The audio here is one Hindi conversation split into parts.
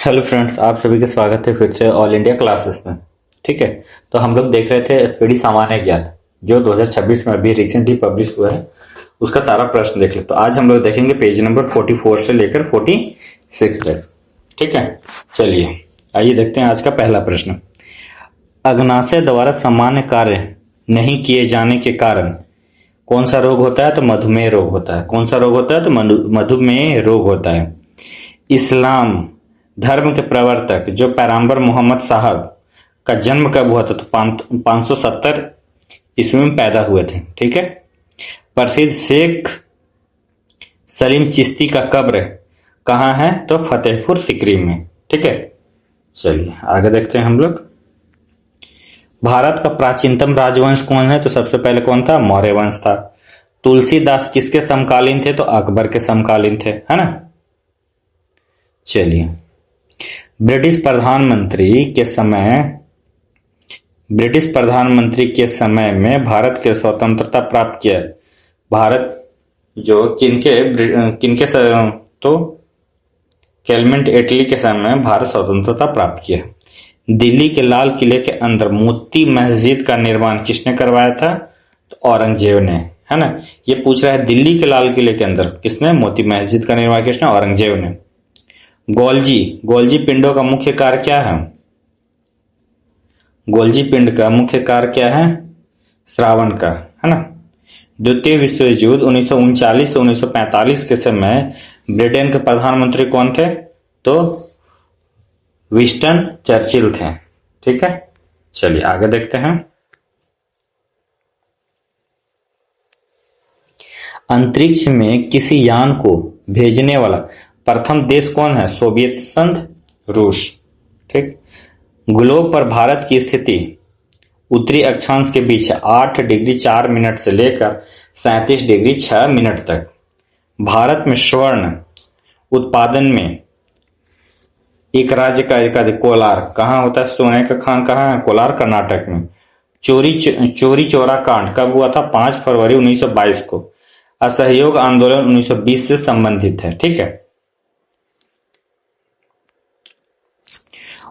हेलो फ्रेंड्स, आप सभी का स्वागत है फिर से ऑल इंडिया क्लासेस में। ठीक है, तो हम लोग देख रहे थे स्पीडी सामान्य ज्ञान जो 2026 में अभी रिसेंटली पब्लिश हुआ है। उसका सारा प्रश्न देख ले। तो आज हम लोग देखेंगे पेज नंबर 44 से लेकर 46 तक। ठीक है, चलिए आइए देखते हैं आज का पहला प्रश्न। अग्नाशय द्वारा सामान्य कार्य नहीं किए जाने के कारण कौन सा रोग होता है? तो मधुमेह रोग होता है। कौन सा रोग होता है? तो मधुमेह रोग होता है। इस्लाम धर्म के प्रवर्तक जो पैगंबर मोहम्मद साहब का जन्म कब हुआ था? तो 570 ईस्वी में पैदा हुए थे। ठीक है। प्रसिद्ध शेख सलीम चिश्ती का कब्र कहाँ है? तो फतेहपुर सिकरी में। ठीक है, चलिए आगे देखते हैं हम लोग। भारत का प्राचीनतम राजवंश कौन है? तो सबसे पहले कौन था? मौर्य वंश था। तुलसीदास किसके समकालीन थे? तो अकबर के समकालीन थे, है ना। चलिए, ब्रिटिश प्रधानमंत्री के समय में भारत के स्वतंत्रता प्राप्त किया। भारत जो किनके तो क्लेमेंट एटली के समय में भारत स्वतंत्रता प्राप्त किया। दिल्ली के लाल किले के अंदर मोती मस्जिद का निर्माण किसने करवाया था? तो औरंगजेब ने, है ना। ये पूछ रहा है दिल्ली के लाल किले के अंदर किसने मोती मस्जिद का निर्माण किसने? औरंगजेब ने। गोल्जी पिंडों का मुख्य कार्य क्या है? गोल्जी पिंड का मुख्य कार्य क्या है? श्रावण का, है ना। द्वितीय विश्व युद्ध 1939 से 1945 के समय ब्रिटेन के प्रधानमंत्री कौन थे? तो विंस्टन चर्चिल थे। ठीक है, चलिए आगे देखते हैं। अंतरिक्ष में किसी यान को भेजने वाला प्रथम देश कौन है? सोवियत संघ, रूस। ठीक। ग्लोब पर भारत की स्थिति उत्तरी अक्षांश के बीच 8 डिग्री 4 मिनट से लेकर 37 डिग्री 6 मिनट तक। भारत में स्वर्ण उत्पादन में एक राज्य का एकाधिक कोलार कहाँ होता है? सोने का खान कहाँ है? कोलार, कर्नाटक में। चोरी चोरा कांड कब हुआ था? 5 फरवरी 1922 को। असहयोग आंदोलन 1920 से संबंधित है। ठीक है।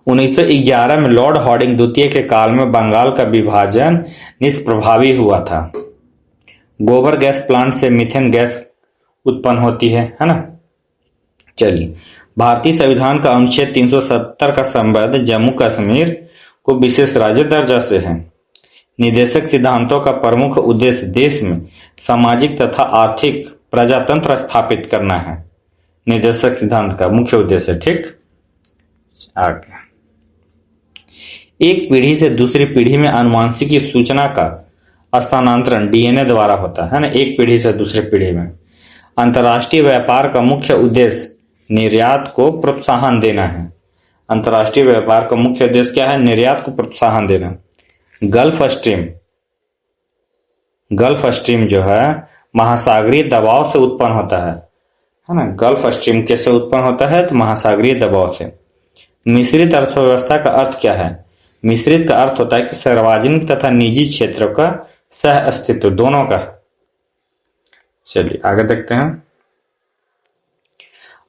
1911 में लॉर्ड हार्डिंग द्वितीय के काल में बंगाल का विभाजन निष्प्रभावी हुआ था। गोबर गैस प्लांट से मीथेन गैस उत्पन्न होती है ना। चलिए, भारतीय संविधान का अनुच्छेद 370 का संबंध जम्मू कश्मीर को विशेष राज्य दर्जा से है। निदेशक सिद्धांतों का प्रमुख उद्देश्य देश में सामाजिक तथा आर्थिक प्रजातंत्र स्थापित करना है। निदेशक सिद्धांत का मुख्य उद्देश्य। ठीक, आगे। एक पीढ़ी से दूसरी पीढ़ी में आनुवंशिकी सूचना का स्थानांतरण डीएनए द्वारा होता है ना। एक पीढ़ी से दूसरी पीढ़ी में। अंतर्राष्ट्रीय व्यापार का मुख्य उद्देश्य निर्यात को प्रोत्साहन देना है। अंतर्राष्ट्रीय व्यापार का मुख्य उद्देश्य क्या है? निर्यात को प्रोत्साहन देना। गल्फ स्ट्रीम जो है महासागरीय दबाव से उत्पन्न होता है ना। गल्फ स्ट्रीम कैसे उत्पन्न होता है? तो महासागरीय दबाव से। मिश्रित अर्थव्यवस्था का अर्थ क्या है? मिश्रित का अर्थ होता है कि सार्वजनिक तथा निजी क्षेत्रों का सह अस्तित्व दोनों का। चलिए आगे देखते हैं।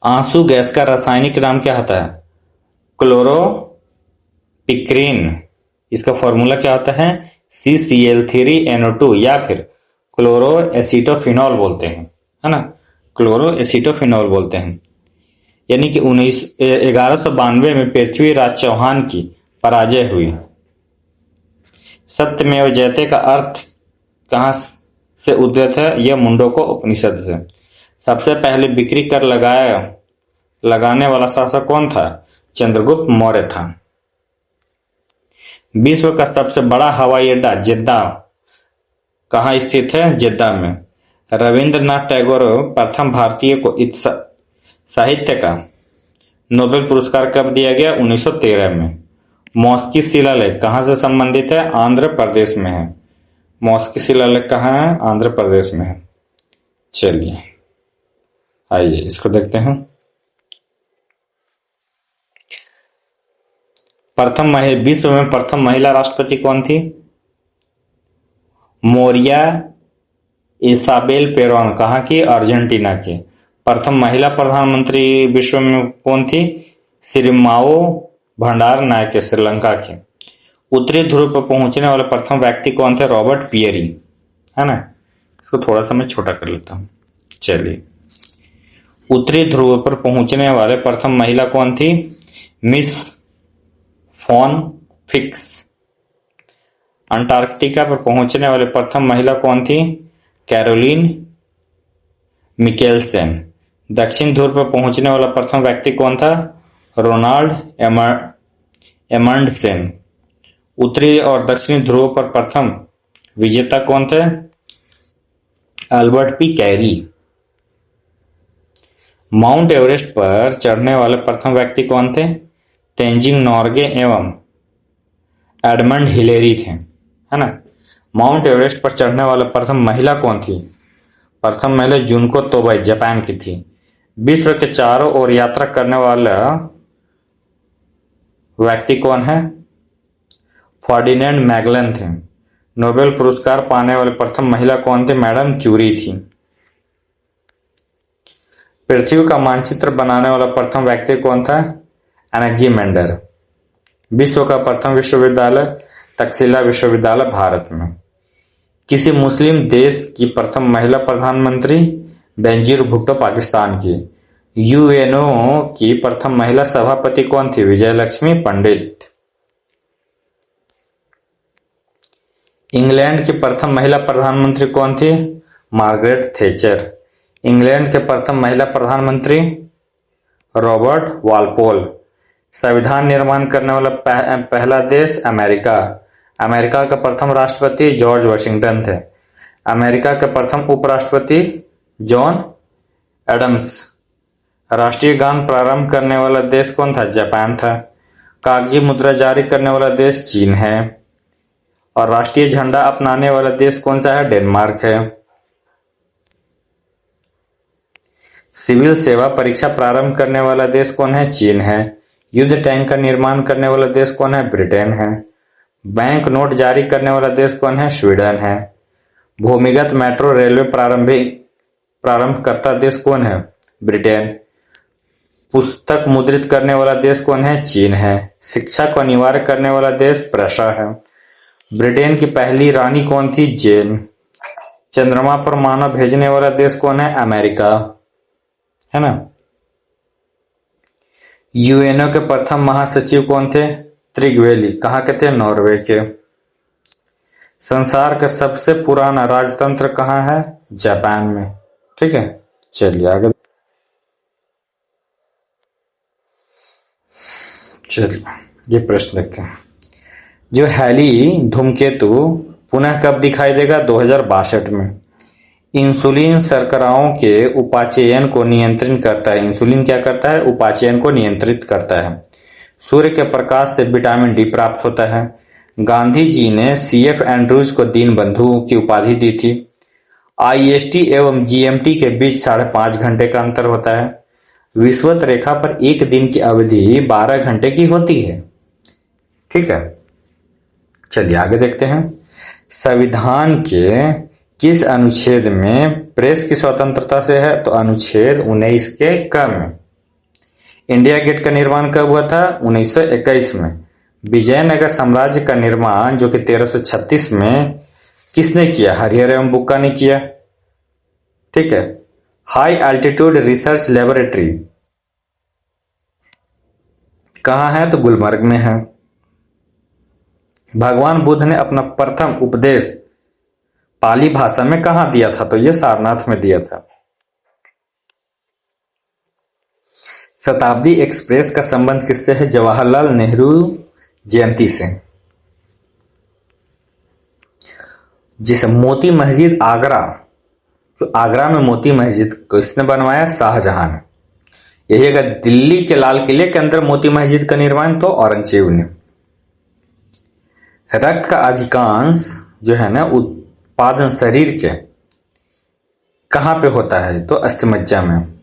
आंसू गैस का रासायनिक नाम क्या होता है? क्लोरोपिक्रीन। इसका फॉर्मूला क्या होता है? CCl3NO2 या फिर क्लोरोएसिटोफिनॉल बोलते हैं, है ना। क्लोरोएसिटोफिनॉल बोलते हैं। यानी कि 1192 में पृथ्वीराज चौहान की पराजय हुई। सत्यमेव जयते का अर्थ कहां से उद्धृत है? यह मुंडको उपनिषद से। सबसे पहले बिक्री कर लगाने वाला शासक कौन था? चंद्रगुप्त मौर्य था। विश्व का सबसे बड़ा हवाई अड्डा जेद्दा कहाँ स्थित है? जेद्दा में। रविंद्रनाथ टैगोर प्रथम भारतीय को साहित्य का नोबेल पुरस्कार कब दिया गया? 1913 में। मॉस्की शिलालेख कहाँ से संबंधित है? आंध्र प्रदेश में है। मॉस्की शिलालेख कहाँ है? आंध्र प्रदेश में है। चलिए आइए इसको देखते हैं। विश्व में प्रथम महिला राष्ट्रपति कौन थी? Maria Isabel Peron. कहाँ की? अर्जेंटीना की। प्रथम महिला प्रधानमंत्री विश्व में कौन थी? सिरिमाओ भंडार नायक है श्रीलंका के। उत्तरी ध्रुव पर पहुंचने वाले प्रथम व्यक्ति कौन थे? रॉबर्ट पियरी, है ना। इसको थोड़ा सा मैं छोटा कर लेता हूं। चलिए, उत्तरी ध्रुव पर पहुंचने वाले प्रथम महिला कौन थी? Miss fawn fix. अंटार्कटिका पर पहुंचने वाले प्रथम महिला कौन थी? Caroline Mikkelsen. दक्षिण ध्रुव पर पहुंचने वाला प्रथम व्यक्ति कौन था? Ronald Amundsen. उत्तरी और दक्षिणी ध्रुव पर प्रथम विजेता कौन थे? Albert P Crary. Mount Everest पर चढ़ने वाले प्रथम व्यक्ति कौन थे? तेंजिंग नोर्गे एवं एडमंड हिलेरी थे, है ना। माउंट एवरेस्ट पर चढ़ने वाले प्रथम महिला कौन थी? प्रथम महिला जुनको तोबे जापान की थी। विश्व के चारों ओर यात्रा करने वाला व्यक्ति कौन है? फर्डिनेंड मैगलन थे। नोबेल पुरस्कार पाने वाले प्रथम महिला कौन थे? मैडम क्यूरी थी। पृथ्वी का मानचित्र बनाने वाला प्रथम व्यक्ति कौन था? एनेक्जीमेंडर। विश्व का प्रथम विश्वविद्यालय तक्षशिला विश्वविद्यालय भारत में। किसी मुस्लिम देश की प्रथम महिला प्रधानमंत्री? बेनजीर भुट्टो पाकिस्तान की। यूएनओ की प्रथम महिला सभापति कौन थी? विजयलक्ष्मी पंडित। इंग्लैंड की प्रथम महिला प्रधानमंत्री कौन थी? Margaret Thatcher. इंग्लैंड के प्रथम महिला प्रधानमंत्री? Robert Walpole. संविधान निर्माण करने वाला पहला देश? अमेरिका। अमेरिका का प्रथम राष्ट्रपति जॉर्ज वाशिंगटन थे। अमेरिका के प्रथम उपराष्ट्रपति जॉन एडम्स। राष्ट्रीय गान प्रारंभ करने वाला देश कौन था? जापान था। कागजी मुद्रा जारी करने वाला देश चीन है। और राष्ट्रीय झंडा अपनाने वाला देश कौन सा है? डेनमार्क है। सिविल सेवा परीक्षा प्रारंभ करने वाला देश कौन है? चीन है। युद्ध टैंक का निर्माण करने वाला देश कौन है? ब्रिटेन है। बैंक नोट जारी करने वाला देश कौन है? स्वीडन है। भूमिगत मेट्रो रेलवे प्रारंभ करता देश कौन है? ब्रिटेन। पुस्तक मुद्रित करने वाला देश कौन है? चीन है। शिक्षा को अनिवार्य करने वाला देश प्रशा है। ब्रिटेन की पहली रानी कौन थी? जेन। चंद्रमा पर मानव भेजने वाला देश कौन है? अमेरिका, है ना। यूएनओ के प्रथम महासचिव कौन थे? त्रिगवेली। कहाँ के थे? नॉर्वे के। संसार का सबसे पुराना राजतंत्र कहाँ है? जापान में। ठीक है, चलिए आगे। चलिए ये प्रश्न देखते हैं। जो हैली धूमकेतु पुनः कब दिखाई देगा? 2062 में। इंसुलिन शर्कराओं के उपाचयन को नियंत्रित करता है। इंसुलिन क्या करता है? उपाचयन को नियंत्रित करता है। सूर्य के प्रकाश से विटामिन डी प्राप्त होता है। गांधी जी ने सीएफ एंड्रूज को दीनबंधु की उपाधि दी थी। आईएसटी एवं जीएमटी के बीच 5.5 घंटे का अंतर होता है। विषुवत रेखा पर एक दिन की अवधि 12 घंटे की होती है। ठीक है, चलिए आगे देखते हैं। संविधान के किस अनुच्छेद में प्रेस की स्वतंत्रता से है? तो अनुच्छेद 19 के क में। इंडिया गेट का निर्माण कब हुआ था? 1921 में। विजयनगर साम्राज्य का निर्माण जो कि 1336 में किसने किया? हरिहर एवं बुक्का ने किया। ठीक है। हाई एल्टीट्यूड रिसर्च लेबोरेटरी कहाँ है? तो गुलमर्ग में है। भगवान बुद्ध ने अपना प्रथम उपदेश पाली भाषा में कहाँ दिया था? तो यह सारनाथ में दिया था। शताब्दी एक्सप्रेस का संबंध किससे है? जवाहरलाल नेहरू जयंती से। जिसे मोती मस्जिद आगरा, जो आगरा में मोती मस्जिद किसने बनवाया? शाहजहां ने। यही अगर दिल्ली के लाल किले के अंदर मोती मस्जिद का निर्माण तो औरंगजेब ने। रक्त का अधिकांश जो है ना उत्पादन शरीर के कहां पे होता है? तो अस्थिमज्जा में।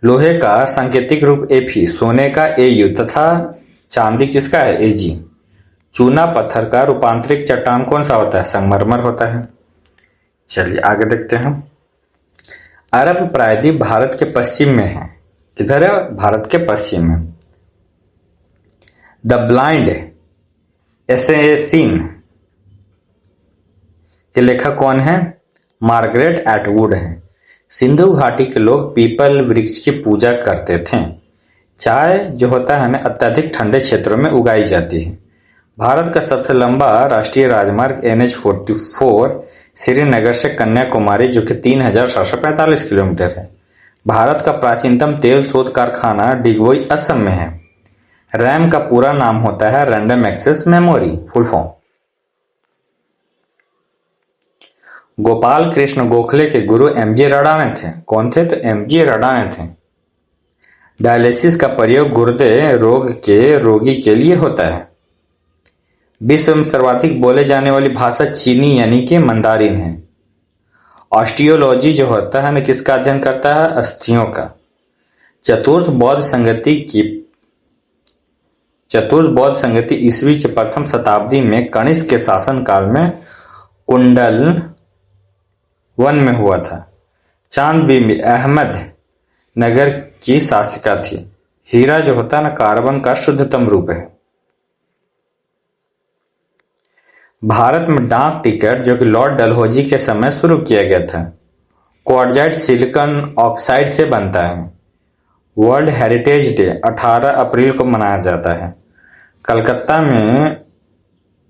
लोहे का सांकेतिक रूप Fe, सोने का Au तथा चांदी किसका है? Ag। चूना पत्थर का रूपांतरिक चट्टान कौन सा होता है? संगमरमर होता है। चलिए आगे देखते हैं। अरब प्रायद्वीप भारत के पश्चिम में है। किधर है? भारत के पश्चिम में। द ब्लाइंड असैसिन के लेखक कौन है? मार्गरेट एटवुड है। सिंधु घाटी के लोग पीपल वृक्ष की पूजा करते थे। चाय जो होता है ना अत्यधिक ठंडे क्षेत्रों में उगाई जाती है। भारत का सबसे लंबा राष्ट्रीय राजमार्ग NH-44 श्रीनगर से कन्याकुमारी जो कि 3745 किलोमीटर है। भारत का प्राचीनतम तेल शोध कारखाना डिगबोई असम में है। रैम का पूरा नाम होता है random access memory, full form. Gopal Krishna Gokhale के गुरु MG रडाने थे। कौन थे? तो MG रडाने थे। डायलिसिस का प्रयोग गुर्दे रोग के रोगी के लिए होता है। विश्व में सर्वाधिक बोले जाने वाली भाषा चीनी यानी कि मंदारिन है। ऑस्टियोलॉजी जो होता है ना किसका अध्ययन करता है? अस्थियों का। चतुर्थ बौद्ध संगति ईस्वी के प्रथम शताब्दी में कनिष्क के शासन काल में कुंडल वन में हुआ था। चांद बीबी अहमद नगर की शासिका थी। हीरा जो होता है ना कार्बन का शुद्धतम रूप है। भारत में डाक टिकट जो कि लॉर्ड डलहौजी के समय शुरू किया गया था क्वार्ट्जाइट सिलिकॉन ऑक्साइड से बनता है। वर्ल्ड हेरिटेज डे 18 अप्रैल को मनाया जाता है। कलकत्ता में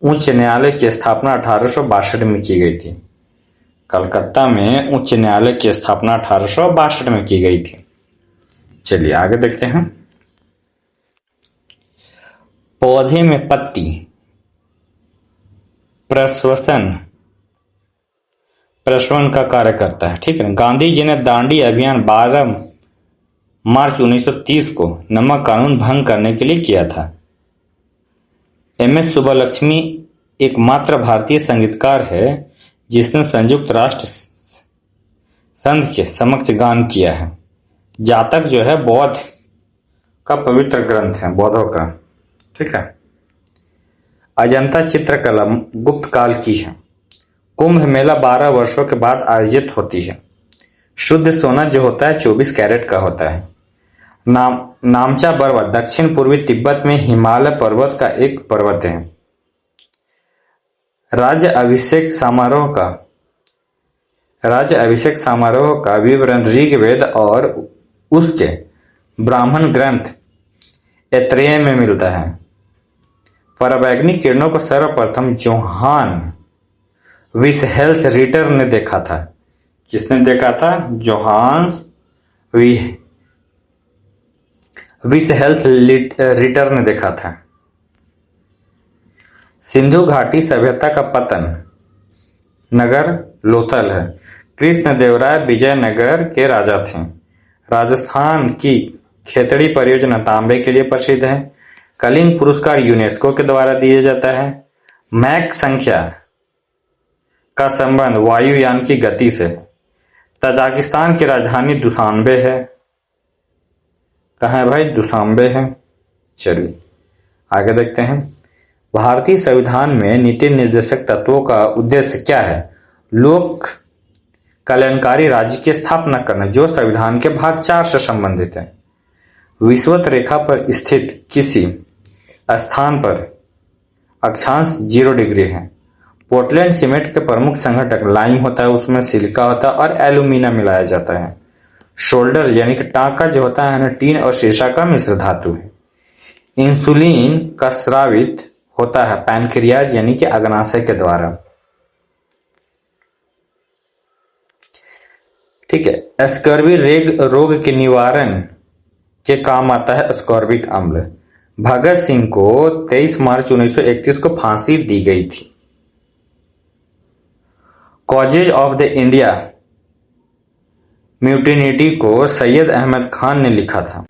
उच्च न्यायालय की स्थापना 1862 में की गई थी। कलकत्ता में उच्च न्यायालय की स्थापना 1862 में की गई थी। चलिए आगे देखते हैं। पौधे में पत्ती प्रसवन का कार्य करता है। ठीक है। गांधी जी ने दांडी अभियान 12 मार्च 1930 को नमक कानून भंग करने के लिए किया था। MS सुब्बलक्ष्मी एकमात्र भारतीय संगीतकार है जिसने संयुक्त राष्ट्र संघ के समक्ष गान किया है। जातक जो है बौद्ध का पवित्र ग्रंथ है, बौद्धों का। ठीक है। अजंता चित्रकला गुप्त काल की है। कुंभ मेला 12 वर्षों के बाद आयोजित होती है। शुद्ध सोना जो होता है 24 कैरेट का होता है। नामचा पर्वत दक्षिण पूर्वी तिब्बत में हिमालय पर्वत का एक पर्वत है। राज्य अभिषेक समारोह का विवरण ऋग्वेद और उसके ब्राह्मण ग्रंथ ऐत्रेय में मिलता है। पराबैंगनी किरणों को सर्वप्रथम जोहान विसहेल्स रिटर ने देखा था। किसने देखा था? जोहान विसहेल्स रिटर ने देखा था। सिंधु घाटी सभ्यता का पतन नगर लोथल है। कृष्णदेवराय विजयनगर के राजा थे। राजस्थान की खेतड़ी परियोजना तांबे के लिए प्रसिद्ध है। कलिंग पुरस्कार यूनेस्को के द्वारा दिया जाता है। मैक संख्या का संबंध वायुयान की गति से। तजाकिस्तान की राजधानी दुशांबे है। कहाँ है भाई? दुशांबे है। चलिए आगे देखते हैं। भारतीय संविधान में नीति निर्देशक तत्वों का उद्देश्य क्या है? लोक कल्याणकारी राज्य की स्थापना करना जो संविधान के भाग 4 से संबंधित है। विषुवत रेखा पर स्थित किसी स्थान पर अक्षांश 0 डिग्री है। पोर्टलैंड सीमेंट के प्रमुख संघटक लाइम होता है, उसमें सिलिका होता है और एल्यूमिना मिलाया जाता है। शोल्डर यानी कि टांका जो होता है ना टीन और शीशा का मिश्र धातु है। इंसुलिन का स्रावित होता है पैनक्रियाज यानी कि अग्नाशय के द्वारा। ठीक है। स्कर्वी रोग के निवारण के काम आता है स्कॉर्बिक अम्ल। भगत सिंह को 23 मार्च 1931 को फांसी दी गई थी। कॉजेज ऑफ द इंडिया म्यूटिनिटी को सैयद अहमद खान ने लिखा था।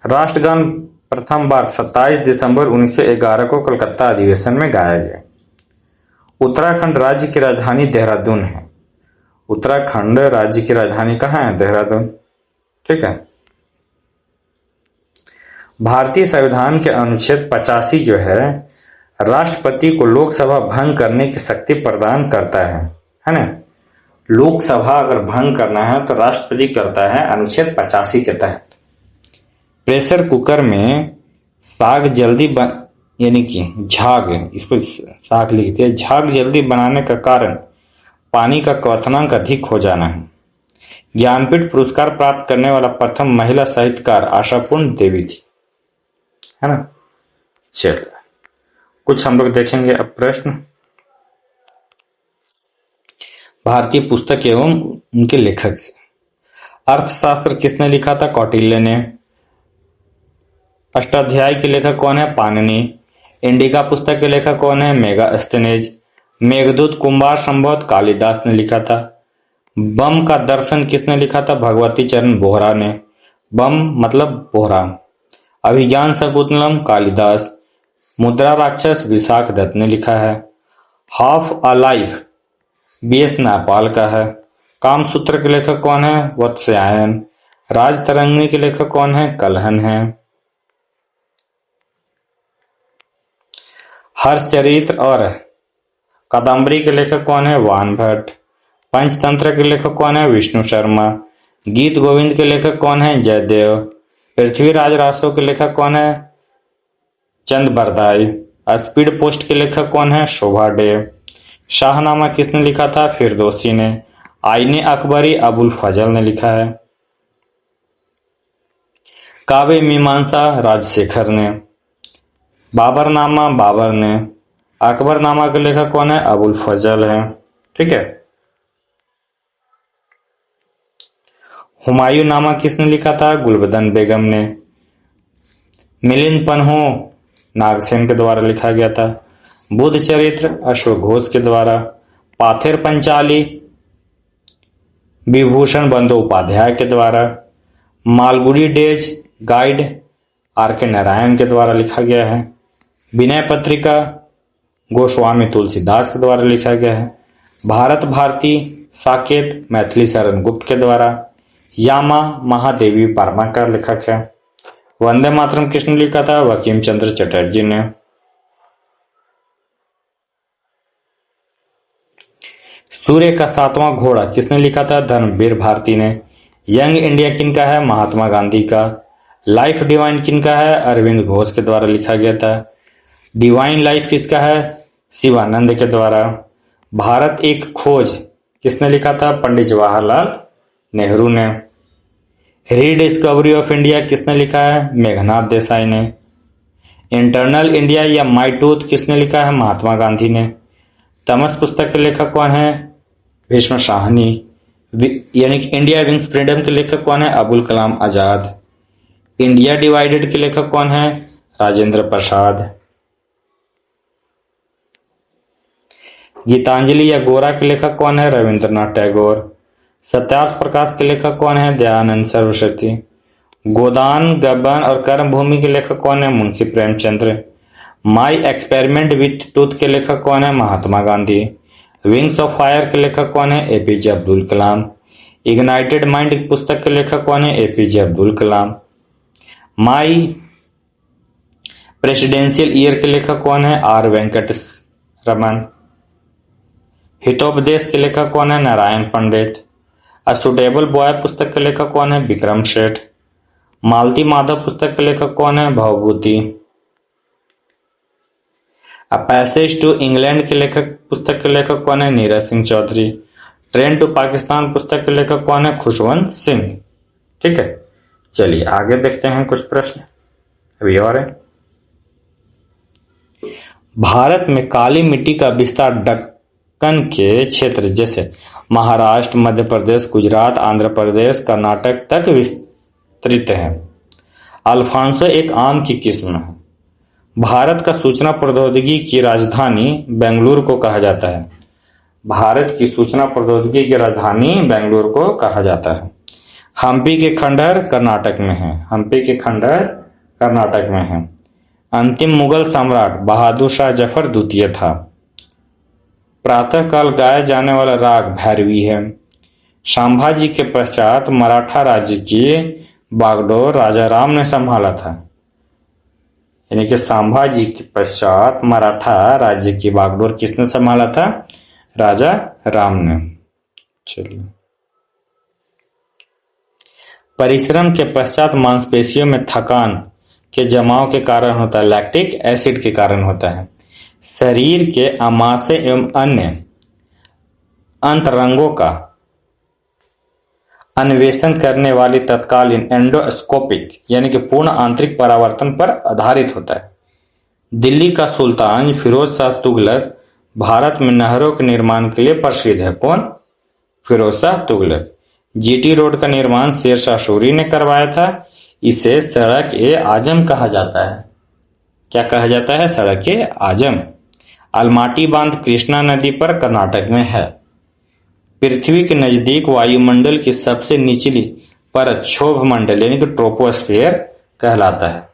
राष्ट्रगान प्रथम बार 27 दिसंबर 1911 को कलकत्ता अधिवेशन में गाया गया। उत्तराखंड राज्य की राजधानी देहरादून है। उत्तराखंड राज्य की राजधानी कहाँ है? देहरादून। ठीक है। भारतीय संविधान के अनुच्छेद 85 जो है राष्ट्रपति को लोकसभा भंग करने की शक्ति प्रदान करता है ना। लोकसभा अगर भंग करना है तो राष्ट्रपति करता है अनुच्छेद 85 के तहत। प्रेशर कुकर में साग जल्दी बन यानी कि झाग, इसको साग लिखते हैं, झाग जल्दी बनाने का कारण पानी का क्वथनांक अधिक हो जाना है। ज्ञानपीठ पुरस्कार प्राप्त करने वाला प्रथम महिला साहित्यकार आशापूर्ण देवी थी, है ना। चलिए कुछ हम लोग देखेंगे अब प्रश्न। भारतीय पुस्तक एवं उनके लेखक से। अर्थशास्त्र किसने लिखा था? कौटिल्य ने। अष्टाध्यायी के लेखक कौन है? पाणिनि। इंडिका पुस्तक के लेखक कौन है? मेगास्थनीज। मेघदूत कुंभार संभवतः कालिदास ने लिखा था। बम का दर्शन किसने लिखा था? भगवती चरण बोहरा ने। बम मतलब बोहरा। अभिज्ञान शकुंतलम कालिदास। मुद्रा राक्षस विशाख दत्त ने लिखा है। हाफ अलाइव बीएस नायपाल का है। कामसूत्र के लेखक कौन है? वत्स्यायन। राजतरंगिणी के लेखक कौन है? कलहन है। हर्षचरित्र और कादम्बरी के लेखक कौन है? वानभट्ट। पंचतंत्र के लेखक कौन है? विष्णु शर्मा। गीत गोविंद के लेखक कौन है? जयदेव। पृथ्वीराज रासो के लेखक कौन है? चंद बरदाई। स्पीड पोस्ट के लेखक कौन है? शोभा डे। शाहनामा किसने लिखा था? फिरदौसी ने। आईने अकबरी अबुल फजल ने लिखा है। काव्य मीमांसा राजशेखर ने। बाबरनामा बाबर ने। अकबरनामा के लेखक कौन है? अबुल फजल है। ठीक है। हुमायूं नामा किसने लिखा था? गुलबदन बेगम ने। मिलिंद पन्हो नागसेन के द्वारा लिखा गया था। बुद्ध चरित्र अश्व घोष के द्वारा। पाथेर पंचाली विभूषण बंदोपाध्याय के द्वारा। मालगुडी डेज गाइड आर के नारायण के द्वारा लिखा गया है। विनय पत्रिका गोस्वामी तुलसीदास के द्वारा लिखा गया है। भारत भारती साकेत मैथिली शरण गुप्त के द्वारा। यामा महादेवी वर्मा का लेखक है। वंदे मातरम किसने लिखा था? बंकिम चंद्र चटर्जी ने। सूर्य का सातवां घोड़ा किसने लिखा था? धर्मवीर भारती ने। यंग इंडिया किनका है? महात्मा गांधी का। लाइफ डिवाइन किनका है? अरविंद घोष के द्वारा लिखा गया था। डिवाइन लाइफ किसका है? शिवानंद के द्वारा। भारत एक खोज किसने लिखा था? पंडित जवाहरलाल नेहरू ने। रीडिस्कवरी ऑफ इंडिया किसने लिखा है? मेघनाथ देसाई ने। इंटरनल इंडिया या माई टूथ किसने लिखा है? महात्मा गांधी ने। तमस पुस्तक के लेखक कौन है? भीष्म शाहनी। यानी कि इंडिया विंग्स फ्रीडम के लेखक कौन है? अबुल कलाम आजाद। इंडिया डिवाइडेड के लेखक कौन है? राजेंद्र प्रसाद। गीतांजलि या गोरा के लेखक कौन है? रविंद्रनाथ टैगोर। सत्यार्थ प्रकाश के लेखक कौन है? दयानंद सरस्वती। गोदान गबन और कर्मभूमि के लेखक कौन है? Munshi Premchandra. My experiment with tooth के लेखक कौन है? Mahatma Gandhi. Wings of fire के लेखक कौन है? APJ Abdul Kalam. Ignited mind पुस्तक के लेखक कौन है? एपीजे अब्दुल कलाम। माई प्रेसिडेंशियल ईयर के लेखक कौन है? आर वेंकट रमन। हितोपदेश के लेखक कौन है? नारायण पंडित। अ सुटेबल बॉय पुस्तक के लेखक कौन है? विक्रम सेठ। मालती माधव पुस्तक के लेखक कौन है? Bhavabhuti. A passage to England के लेखक पुस्तक के लेखक कौन है? नीरज सिंह चौधरी। ट्रेन टू पाकिस्तान पुस्तक के लेखक कौन है? खुशवंत सिंह। ठीक है, चलिए आगे देखते हैं कुछ प्रश्न अभी और है। भारत में काली मिट्टी का विस्तार दक्कन के क्षेत्र जैसे महाराष्ट्र, मध्य प्रदेश, गुजरात, आंध्र प्रदेश, कर्नाटक तक विस्तृत है। अल्फांसो एक आम की किस्म है। भारत का सूचना प्रौद्योगिकी की राजधानी बेंगलुरु को कहा जाता है। भारत की सूचना प्रौद्योगिकी की राजधानी बेंगलुरु को कहा जाता है। हम्पी के खंडहर कर्नाटक में है। हम्पी के खंडहर कर्नाटक में है। अंतिम मुगल सम्राट बहादुर शाह जफर द्वितीय था। प्रातःकाल गाया जाने वाला राग भैरवी है। संभाजी के पश्चात मराठा राज्य की बागडोर राजा राम ने संभाला था। यानी कि संभाजी के पश्चात मराठा राज्य की बागडोर किसने संभाला था? राजा राम ने। चलिए, परिश्रम के पश्चात मांसपेशियों में थकान के जमाव के कारण होता है, लैक्टिक एसिड के कारण होता है। शरीर के आमाशय एवं अन्य अंतरंगों का अन्वेषण करने वाली तत्कालीन एंडोस्कोपिक यानी कि पूर्ण आंतरिक परावर्तन पर आधारित होता है। दिल्ली का सुल्तान फिरोज शाह तुगलक भारत में नहरों के निर्माण के लिए प्रसिद्ध है। कौन? फिरोज शाह तुगलक। जीटी रोड का निर्माण शेर शाह सूरी ने करवाया था। इसे सड़क ए आजम कहा जाता है। क्या कहा जाता है? सड़क ए आजम। अलमाटी बांध कृष्णा नदी पर कर्नाटक में है। पृथ्वी के नजदीक वायुमंडल की सबसे निचली परत क्षोभ मंडल यानी कि ट्रोपोस्फियर कहलाता है।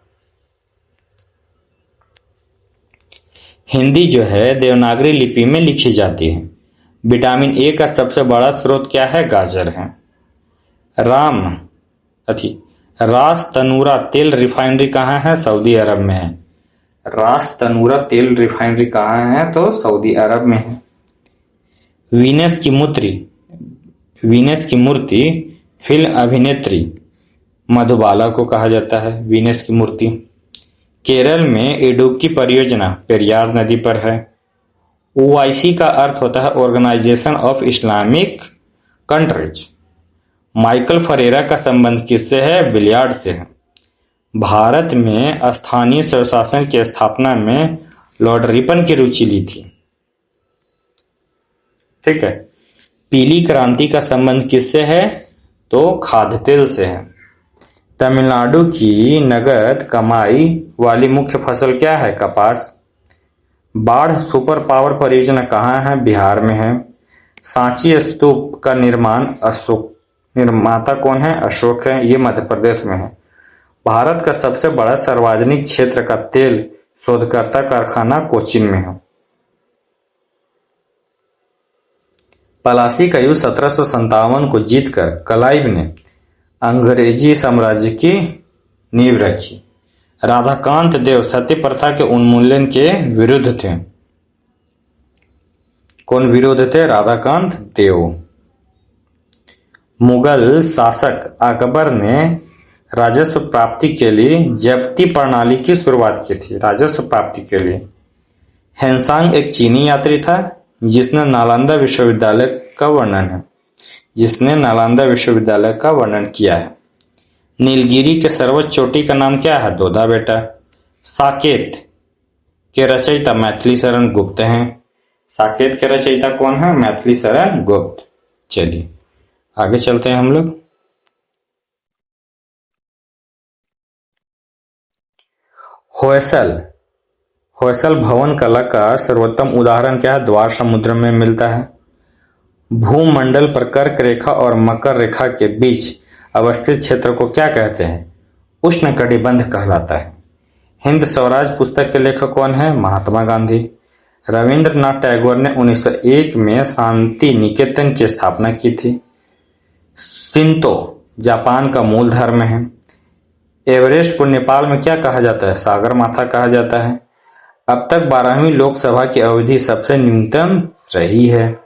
हिंदी जो है देवनागरी लिपि में लिखी जाती है। विटामिन ए का सबसे बड़ा स्रोत क्या है? गाजर है। रास तनूरा तेल रिफाइनरी कहाँ है? सऊदी अरब में है। रास तनूरा तेल रिफाइनरी कहाँ है? तो सऊदी अरब में है। वीनस की मूर्ति फिल्म अभिनेत्री मधुबाला को कहा जाता है वीनस की मूर्ति। केरल में इडुक्की परियोजना पेरियार नदी पर है। ओआईसी का अर्थ होता है organisation of Islamic countries. Michael Ferreira का संबंध किससे है? बिलियार्ड से है। भारत में स्थानीय स्वशासन की स्थापना में लॉर्ड रिपन की रुचि ली थी। ठीक है। पीली क्रांति का संबंध किससे है? तो खाद्य तेल से है। तमिलनाडु की नगद कमाई वाली मुख्य फसल क्या है? कपास। बाढ़ सुपर पावर परियोजना कहाँ है? बिहार में है। सांची स्तूप का निर्माता कौन है? अशोक है। ये मध्य प्रदेश में है। भारत का सबसे बड़ा सार्वजनिक क्षेत्र का तेल शोधकर्ता कारखाना कोचीन में है। प्लासी का युद्ध 1757 को जीतकर क्लाइव ने अंग्रेजी साम्राज्य की नींव रखी। राधाकांत देव सती प्रथा के उन्मूलन के विरुद्ध थे। कौन विरोध थे? राधाकांत देव। मुगल शासक अकबर ने राजस्व प्राप्ति के लिए जब्ती प्रणाली की शुरुआत की थी। राजस्व प्राप्ति के लिए हेनसांग एक चीनी यात्री था जिसने नालंदा विश्वविद्यालय का वर्णन किया है। नीलगिरी के सर्वोच्च चोटी का नाम क्या है? दोदा बेटा। साकेत के रचयिता मैथिली शरण गुप्त हैं। साकेत के रचयिता कौन है? मैथिली शरण गुप्त। चलिए आगे चलते हैं हम लोग। होयसल भवन कला का सर्वोत्तम उदाहरण क्या है? द्वार समुद्र में मिलता है। भूमंडल पर कर्क रेखा और मकर रेखा के बीच अवस्थित क्षेत्र को क्या कहते हैं? उष्णकटिबंध कहलाता है। हिंद स्वराज पुस्तक के लेखक कौन है? महात्मा गांधी। रविंद्रनाथ टैगोर ने 1901 में शांति निकेतन की स्थापना की थी। शिंतो जापान का मूल धर्म है। एवरेस्ट को नेपाल में क्या कहा जाता है? सागर माथा कहा जाता है। अब तक 12वीं लोकसभा की अवधि सबसे न्यूनतम रही है।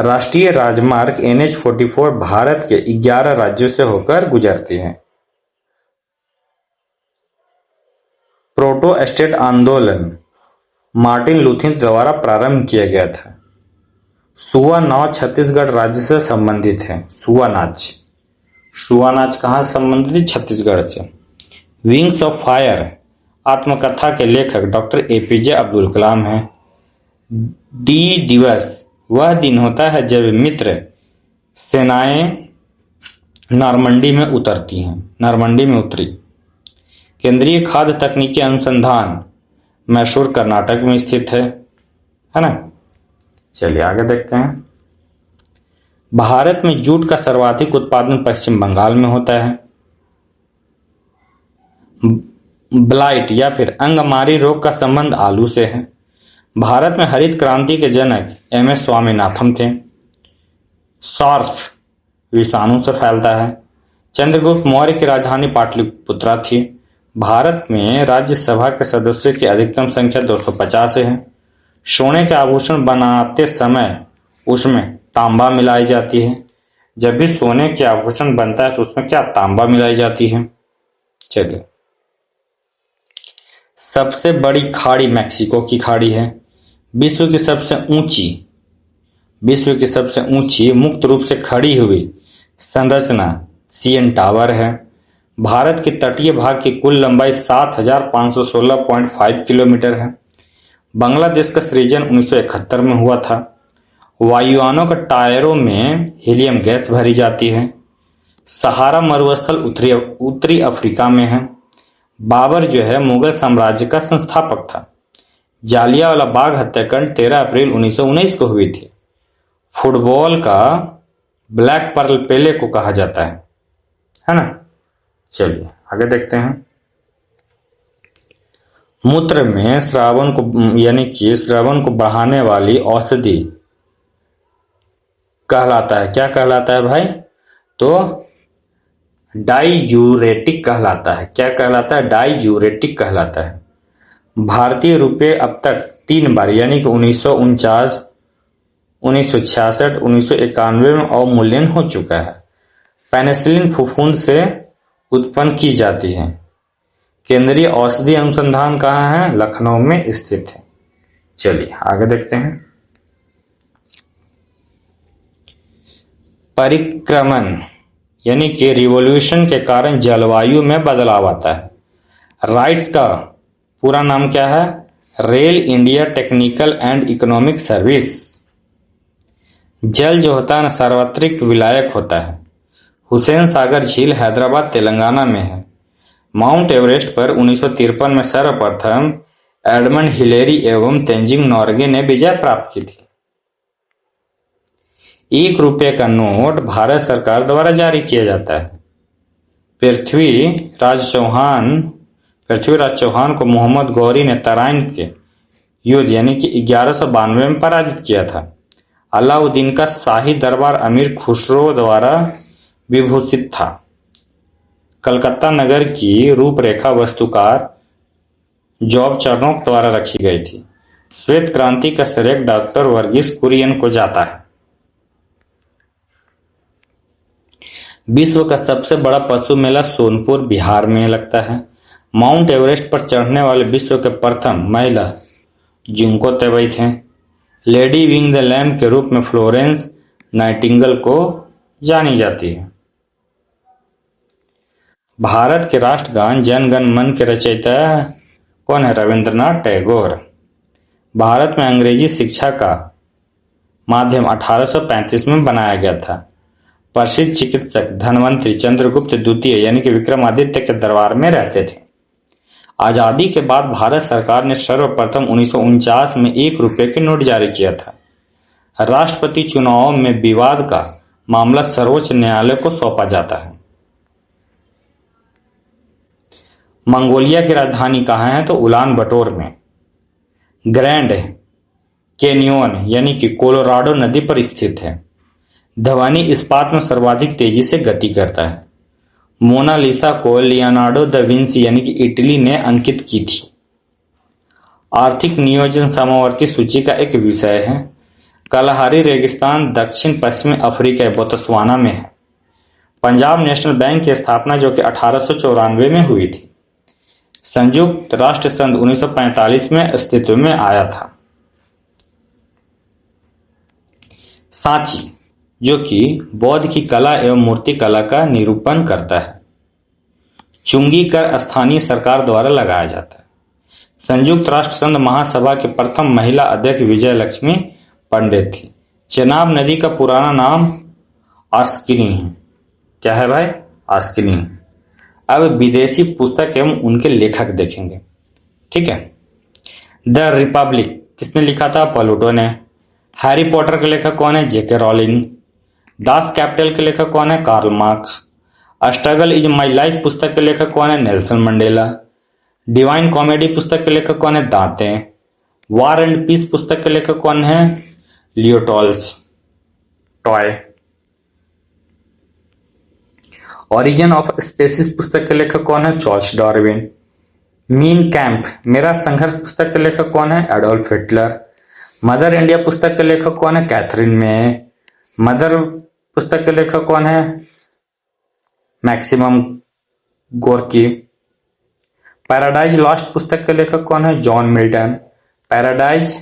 राष्ट्रीय राजमार्ग NH-44 भारत के 11 राज्यों से होकर गुजरती है। प्रोटो-स्टेट आंदोलन मार्टिन लूथर द्वारा प्रारंभ किया गया था। सुआ नाच छत्तीसगढ़ राज्य से संबंधित है। सुआ नाच कहाँ संबंधित है? छत्तीसगढ़ से। विंग्स ऑफ फायर आत्मकथा के लेखक डॉक्टर APJ अब्दुल कलाम हैं। डी दिवस वह दिन होता है जब मित्र सेनाएं नॉर्मंडी में उतरी। केंद्रीय खाद्य तकनीकी अनुसंधान मैसूर कर्नाटक में स्थित है ना। चलिए आगे देखते हैं। भारत में जूट का सर्वाधिक उत्पादन पश्चिम बंगाल में होता है। ब्लाइट या फिर अंगमारी रोग का संबंध आलू से है। भारत में हरित क्रांति के जनक MS स्वामीनाथन थे। सार्स विषाणु से फैलता है। चंद्रगुप्त मौर्य की राजधानी पाटलिपुत्रा थी। भारत में राज्यसभा के सदस्यों की अधिकतम संख्या 250 है। सोने के आभूषण बनाते समय उसमें तांबा मिलाई जाती है। जब भी सोने के आभूषण बनता है तो उसमें क्या तांबा मिलाई जाती है। चलिए, सबसे बड़ी खाड़ी मैक्सिको की खाड़ी है। विश्व की सबसे ऊंची मुक्त रूप से खड़ी हुई संरचना सीएन टावर है। भारत के तटीय भाग की कुल लंबाई 7516.5 किलोमीटर है। बांग्लादेश का सृजन 1971 में हुआ था। वायुयानों के टायरों में हीलियम गैस भरी जाती है। सहारा मरुस्थल उत्तरी अफ्रीका में है। बाबर जो है मुगल साम्राज्य का संस्थापक था। जालियांवाला बाग हत्याकांड 13 अप्रैल 1919 को हुई थी। फुटबॉल का ब्लैक पर्ल पेले को कहा जाता है ना। चलिए आगे देखते हैं। मूत्र में श्रावण को यानी कि श्रावण को बढ़ाने वाली औषधि कहलाता है। क्या कहलाता है भाई? तो डाईयूरेटिक कहलाता है। क्या कहलाता है? डाईयूरेटिक कहलाता है। भारतीय रुपये अब तक 3 बार यानी कि 1949, 1966, 1991 में अवमूल्यन हो चुका है। पेनिसिलिन फफूंद से उत्पन्न की जाती है। केंद्रीय औषधि अनुसंधान कहाँ है? लखनऊ में स्थित है। चलिए आगे देखते हैं। परिक्रमण यानी कि रिवॉल्यूशन के कारण जलवायु में बदलाव आता है। राइट्स का पूरा नाम क्या है? Rail India technical and economic service. जल जो होता है ना सार्वत्रिक विलायक होता है। हुसैन सागर झील हैदराबाद तेलंगाना में है। माउंट एवरेस्ट पर 1953 में सर्वप्रथम एडमंड हिलेरी एवं तेंजिंग नोर्गे ने विजय प्राप्त की थी। 1 रुपये का नोट भारत सरकार द्वारा जारी किया जाता है। पृथ्वीराज चौहान को मोहम्मद गौरी ने तराइन के युद्ध यानी कि 1192 में पराजित किया था। अलाउद्दीन का शाही दरबार अमीर खुसरो द्वारा विभूषित था। कलकत्ता नगर की रूपरेखा वास्तुकार जॉब चार्नोक द्वारा रखी गई थी। श्वेत क्रांति का श्रेय डॉक्टर वर्गीस कुरियन को जाता है। विश्व का सबसे बड़ा पशु मेला सोनपुर बिहार में लगता है। माउंट एवरेस्ट पर चढ़ने वाले विश्व के प्रथम महिला जुंको तेवई थे। लेडी विंग द लैम्प के रूप में फ्लोरेंस नाइटिंगेल को जानी जाती है। भारत के राष्ट्रगान जन गण मन के रचयिता कौन है? रविंद्रनाथ टैगोर। भारत में अंग्रेजी शिक्षा का माध्यम 1835 में बनाया गया था। प्रसिद्ध चिकित्सक धनवंतरी चंद्रगुप्त द्वितीय यानी कि विक्रमादित्य के दरबार में रहते थे। आजादी के बाद भारत सरकार ने सर्वप्रथम 1949 में 1 रुपये के नोट जारी किया था। राष्ट्रपति चुनाव में विवाद का मामला सर्वोच्च न्यायालय को सौंपा जाता है। मंगोलिया की राजधानी कहाँ है? तो उलान बटोर में। ग्रैंड कैनियोन यानी कि कोलोराडो नदी पर स्थित है। ध्वनि इस्पात में सर्वाधिक तेजी से गति करता है। मोनालिसा को लियोनार्डो दा विंसी यानी कि इटली ने अंकित की थी। आर्थिक नियोजन समवर्ती सूची का एक विषय है। कलहारी रेगिस्तान दक्षिण पश्चिमी अफ्रीका बोत्सवाना में है। पंजाब नेशनल बैंक की स्थापना जो कि 1894 में हुई थी। संयुक्त राष्ट्र संघ 1945 में अस्तित्व में आया था। सांची जो कि बौद्ध की कला एवं मूर्ति कला का निरूपण करता है। चुंगी कर स्थानीय सरकार द्वारा लगाया जाता है। संयुक्त राष्ट्र संघ महासभा के प्रथम महिला अध्यक्ष विजय लक्ष्मी पंडित थी। चेनाब नदी का पुराना नाम आस्किनी है। क्या है भाई? आस्किनी। अब विदेशी पुस्तक एवं उनके लेखक देखेंगे। ठीक है। द रिपब्लिक किसने लिखा था? प्लूटो ने। हैरी पॉटर के लेखक कौन है? जेके रॉलिंग। दास कैपिटल के लेखक कौन है? Karl Marx. Struggle is my life पुस्तक के लेखक कौन है? Nelson Mandela. डिवाइन कॉमेडी पुस्तक के लेखक कौन है? दांते। वॉर एंड पीस पुस्तक के लेखक कौन है? लियो टॉय। ओरिजिन ऑफ स्पेसीज पुस्तक के लेखक कौन है? Charles Darwin. मीन कैंप मेरा संघर्ष पुस्तक के लेखक कौन है? Adolf Hitler. मदर इंडिया पुस्तक के लेखक कौन है? कैथरीन मे। मदर पुस्तक के लेखक कौन है? Maximum Gorky. पैराडाइज लॉस्ट पुस्तक के लेखक कौन है? John Milton. पैराडाइज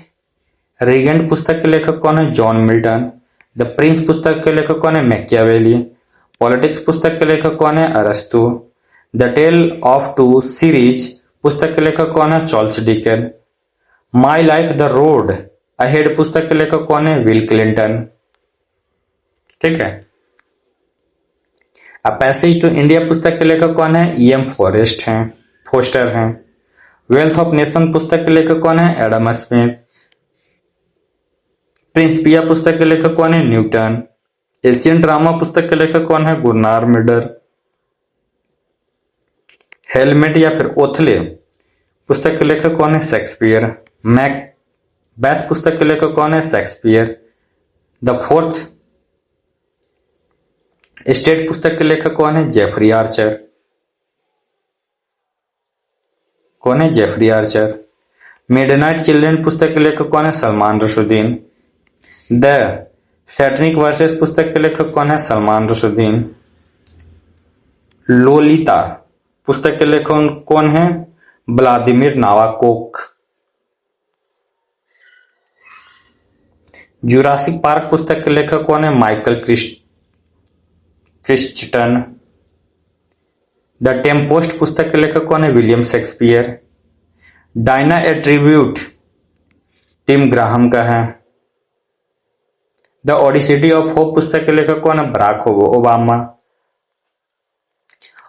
रीगेंट पुस्तक के लेखक कौन है? John Milton. द प्रिंस पुस्तक के लेखक कौन है? मैकियावेली। पॉलिटिक्स पुस्तक के लेखक कौन है? अरस्तु। The tale of two series पुस्तक के लेखक कौन है? Charles Dicken. My life the road ahead पुस्तक के लेखक कौन है? Bill Clinton. ठीक है। अ पैसेज टू इंडिया पुस्तक के लेखक कौन है? ई एम फोस्टर हैं। वेल्थ ऑफ नेशन पुस्तक के लेखक कौन है? Adam Smith. प्रिंसिपिया पुस्तक के लेखक कौन है? न्यूटन। एशियन ड्रामा पुस्तक के लेखक कौन है? गुरनार मिडर। हेलमेट या फिर ओथले पुस्तक के लेखक कौन है? शेक्सपियर। मैकबेथ पुस्तक के लेखक कौन है? शेक्सपियर। द फोर्थ स्टेट पुस्तक के लेखक कौन है? Jeffrey Archer. कौन है? Jeffrey Archer. मिडनाइट चिल्ड्रन पुस्तक के लेखक कौन है? सलमान रुशुद्दीन। द सैटनिक वर्सेस पुस्तक के लेखक कौन है? सलमान रुशुद्दीन। लोलिता पुस्तक के लेखक कौन है? व्लादिमीर नावाकोक। जुरासिक पार्क पुस्तक के लेखक कौन है? Michael Kristen. द टेम्पोस्ट पुस्तक के लेखक कौन है? William Shakespeare. Diana a tribute Tim Graham का है। द ओडिसिटी ऑफ होप पुस्तक के लेखक कौन है? Barack Obama.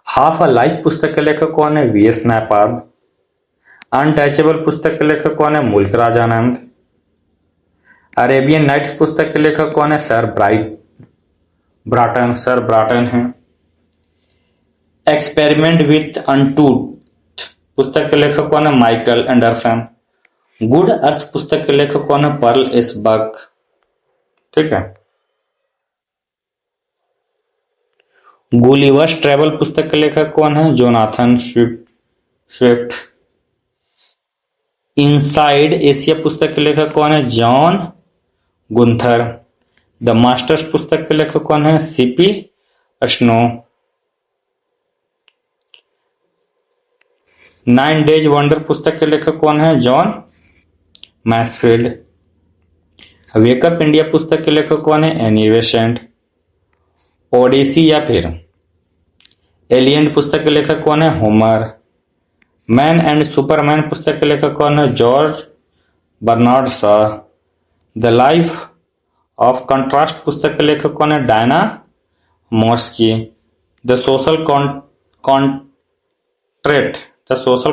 Half a life पुस्तक के लेखक कौन है? V S Nepal. अनटचेबल पुस्तक के लेखक कौन है? मुल्क राजानंद। अरेबियन नाइट्स पुस्तक के लेखक कौन है? सर ब्राटन है। एक्सपेरिमेंट विथ अनटूथ पुस्तक के लेखक कौन है? Michael Anderson. गुड अर्थ पुस्तक के लेखक कौन है? Pearl S Buck. ठीक है। गुलिवर्स ट्रेवल पुस्तक के लेखक कौन है? Jonathan Swift. इनसाइड एशिया पुस्तक के लेखक कौन है? John Gunther. द मास्टर्स पुस्तक के लेखक कौन है? CP snow. 9 डेज वंडर पुस्तक के लेखक कौन है? John Mansfield. वेकअप इंडिया पुस्तक के लेखक कौन है? Annie Besant. ओडिसी या फिर एलियन पुस्तक के लेखक कौन है? होमर। मैन एंड सुपरमैन पुस्तक के लेखक कौन है? George Bernard Shaw. The life of contrast पुस्तक के लेखक कौन है? Diana Mosley. The social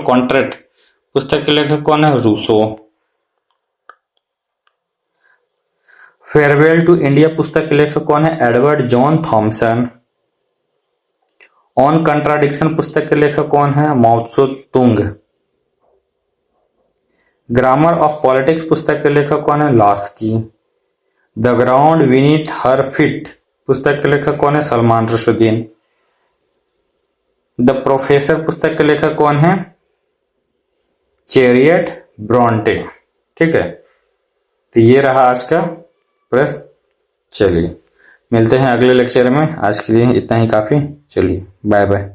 contract पुस्तक के लेखक कौन है? रूसो। फेयरवेल टू इंडिया पुस्तक के लेखक कौन है? Edward John Thompson. On contradiction पुस्तक के लेखक कौन है? माओ त्से तुंग। ग्रामर ऑफ पॉलिटिक्स पुस्तक के लेखक कौन है? Laski. The ground beneath her feet पुस्तक के लेखक कौन है? सलमान रुशुद्दीन। द प्रोफेसर पुस्तक के लेखक कौन है? Chariot Brontë. ठीक है। तो ये रहा आज का प्रश्न। चलिए मिलते हैं अगले लेक्चर में। आज के लिए इतना ही काफी। चलिए बाय बाय।